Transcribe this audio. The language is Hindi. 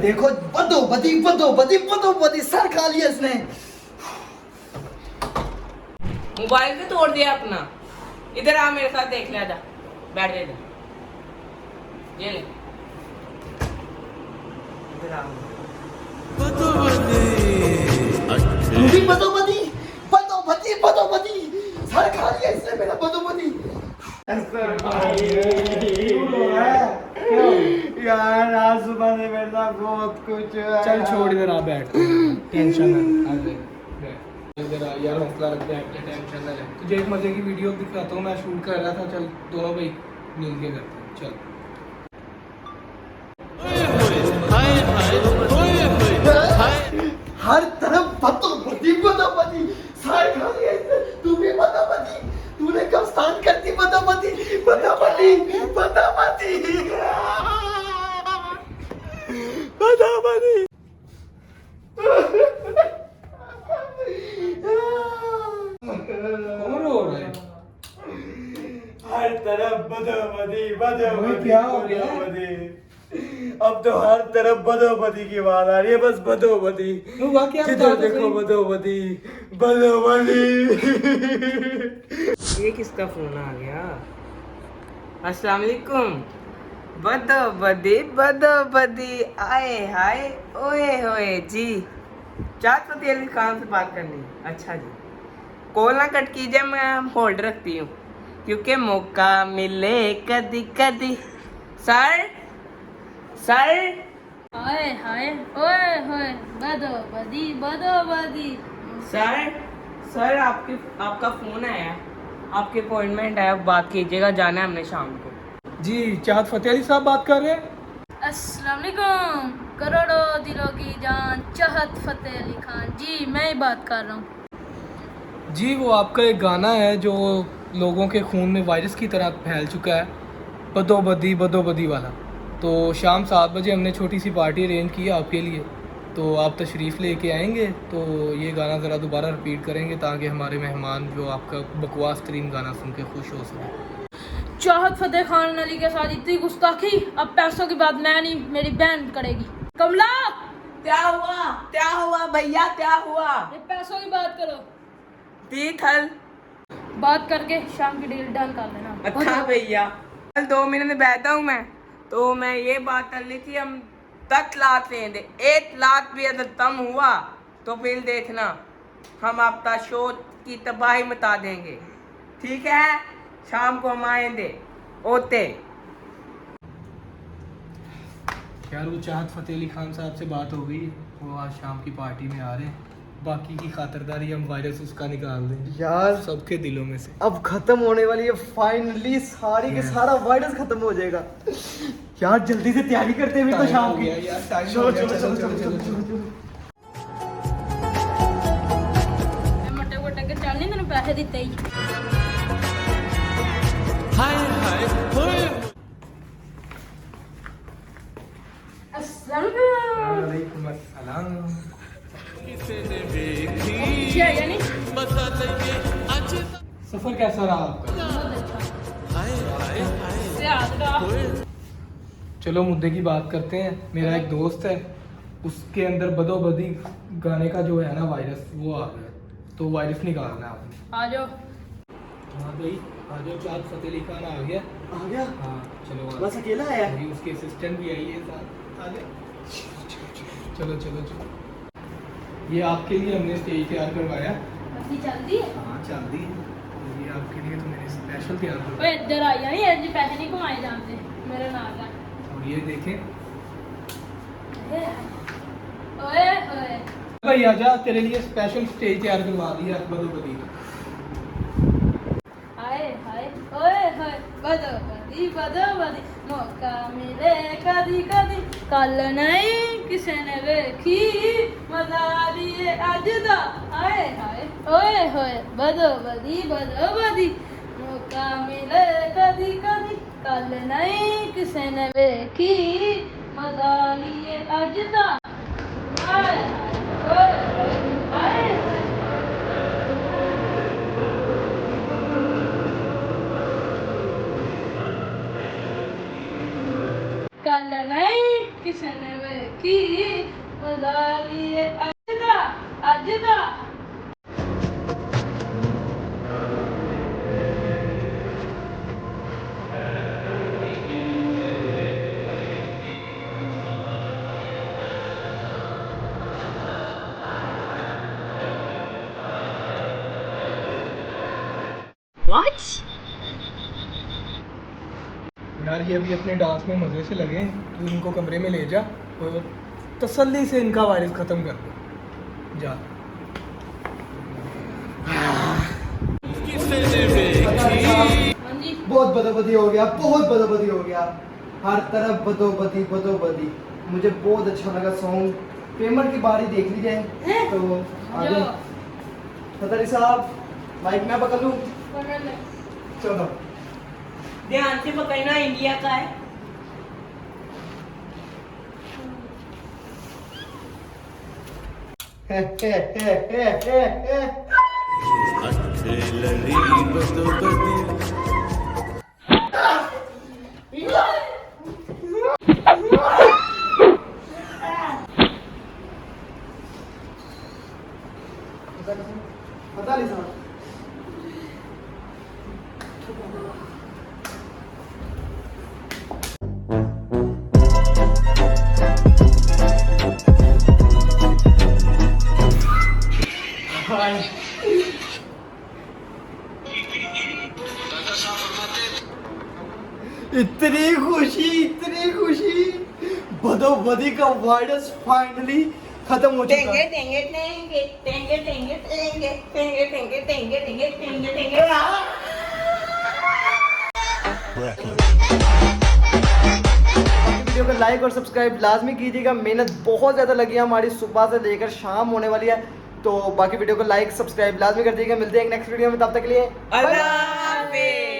देखो बदो बदी सर खा लिया इसने। मोबाइल भी तोड़ दिया अपना। इधर आ मेरे साथ देख ले, जा बैठ जा इधर, ये ले इधर आ। तू भी बदो बदी सर खा लिया इसने मेरा बदो बदी। यार आज सुबह से मेरे साथ बहुत कुछ है। चल छोड़, इधर आ बैठ, टेंशन ना ले, इधर आ यार, हौसला रख, बैठ, टेंशन ना ले। तुझे एक मजे की वीडियो दिखाता हूँ, मैं शूट कर रहा था। चल दोनों भाई मिल के करते हैं, चल। हर तरफ बदो बदी सर खा लिया इसने। तू भी बदो बदी, तूने कब स्टार्ट कर दी बदो बदी। कौन रो रहा है? हर तरफ बदोबदी क्या हो गया? अब तो हर तरफ बदोबदी की आवाज आ रही है, बस बदोबदी। जिधर देखो बदोबदी। ये किसका फोन आ गया? अस्सलाम वालेकुम। बदो बदी आए हाय ओए होए जी। चाँद फतेह अली खान से बात करनी है? अच्छा जी, कॉल ना कट कीजिए, मैं होल्ड रखती हूँ क्योंकि मौका मिले कदी कदी। सर हाय हाय ओए होए बदो बदी। सर आपका फोन आया, आपकी अपॉइंटमेंट है, अब बात कीजिएगा, जाना है हमने शाम को। जी चाहत फतेह अली साहब बात कर रहे हैं? अस्सलाम वालेकुम, करोड़ों दिलों की जान चाहत फतेह अली खान जी, मैं ही बात कर रहा हूँ। जी वो आपका एक गाना है जो लोगों के खून में वायरस की तरह फैल चुका है, बदो बदी वाला। तो शाम 7 बजे हमने छोटी सी पार्टी अरेंज की है आपके लिए, तो आप तशरीफ़ लेके आएंगे तो ये गाना ज़रा दोबारा रिपीट करेंगे ताकि हमारे मेहमान जो आपका बकवास तरीन गाना सुन के खुश हो सकें। चाहत फतेह खान अली के साथ इतनी गुस्ताखी, अब पैसों की बात मैं नहीं, मेरी बहन करेगी। कमला, क्या हुआ भैया, क्या हुआ? ये पैसों की बात करो, तीथल बात करके शाम की डील डन कर लेना। अच्छा भैया, कल 2 महीने में बैठा हूँ मैं, तो मैं ये बात कर ली थी, हम 10 लाख लेंगे, 1 लाख भी अगर कम हुआ तो फिर देखना हम आपका शो की तबाही मचा देंगे, ठीक है? शाम को हम आएंगे ओते। यार वो चाहत फतेह अली खान साहब से बात हो गई, वो आज शाम की पार्टी में आ रहे हैं, बाकी की खातिरदारी हम वायरस उसका निकाल देंगे यार सबके दिलों में से। अब खत्म होने वाली है फाइनली, सारी के सारा वायरस खत्म हो जाएगा। यार जल्दी से तैयारी करते हैं, तो शाम की। मोटे मोटे के चल नहीं, तेन पैसे दिते ही। अस्सलाम वालेकुम। वालेकुम अस्सलाम। यानी सफर कैसा रहा आपका? चलो मुद्दे की बात करते हैं। मेरा एक दोस्त है, उसके अंदर बदो बदी गाने का जो है ना वायरस, वो आ गया, तो वायरस निकालना है आपने। आ जाओ। हाँ भाई आ जाओ, चाँद फतेह अली खान आ गया। हाँ चलो बस अकेला आया? अभी उसके असिस्टेंट भी आई है साथ। आ जाओ, चलो। ये आपके लिए हमने स्टेज तैयार करवाया। अभी चलती है। हाँ चल दी, ये आपके लिए तो मैंने स्पेशल तैयार करवाया। ओए इधर आई यानी, आज पैसे नहीं कमाए जाते मेरे नाल का। और ये देखें ओए ओए भाई, आजा, तेरे लिए स्पेशल स्टेज तैयार करवा दिया बदो बदी का। हाय हाय ओए होए बदो बदी मौका मिले कदी कदी, कल नहीं किसी ने वेखी मजा लिए अज दा। हाय हाय ओए होए बदो बदी मौका मिले कदी कदी, कल नहीं किसी ने वेखी मजा लिए अज दा। हाय हाय ओए हाय कल नहीं किसी ने ਵੇਖੀ ਮਜ਼ਾ ਲਈਏ ਅੱਜ ਦਾ यार ये अभी अपने डांस में मज़े से लगे हैं, तू इनको कमरे में ले जा और तसल्ली से इनका वायरस ख़त्म कर दो। जा। हाँ जी बहुत बदोबदी हो गया, बहुत बदोबदी हो गया, हर तरफ बदोबदी बदोबदी। मुझे बहुत अच्छा लगा सॉन्ग। पेमेंट की बारी देख ली जाए तो आगे जो फतली साहब माइक मैं पकड़ लूँ। पकड़ ले चलो ध्यान से पकड़ना, इंडिया का है। फतली साहब इतनी खुशी बदोबदी का वायरस फाइनली खत्म हो चुका है। टेंगे टेंगे टेंगे टेंगे टेंगे टेंगे टेंगे टेंगे टेंगे टेंगे टेंगे वीडियो को लाइक और सब्सक्राइब लाजमी कीजिएगा। मेहनत बहुत ज़्यादा लगी है हमारी, सुबह से लेकर शाम होने वाली है। तो बाकी वीडियो को लाइक सब्सक्राइब लाजमी कर दीजिएगा। मिलते हैं एक नेक्स्ट वीडियो में, तब तक के लिए अल्लाह हाफिज़।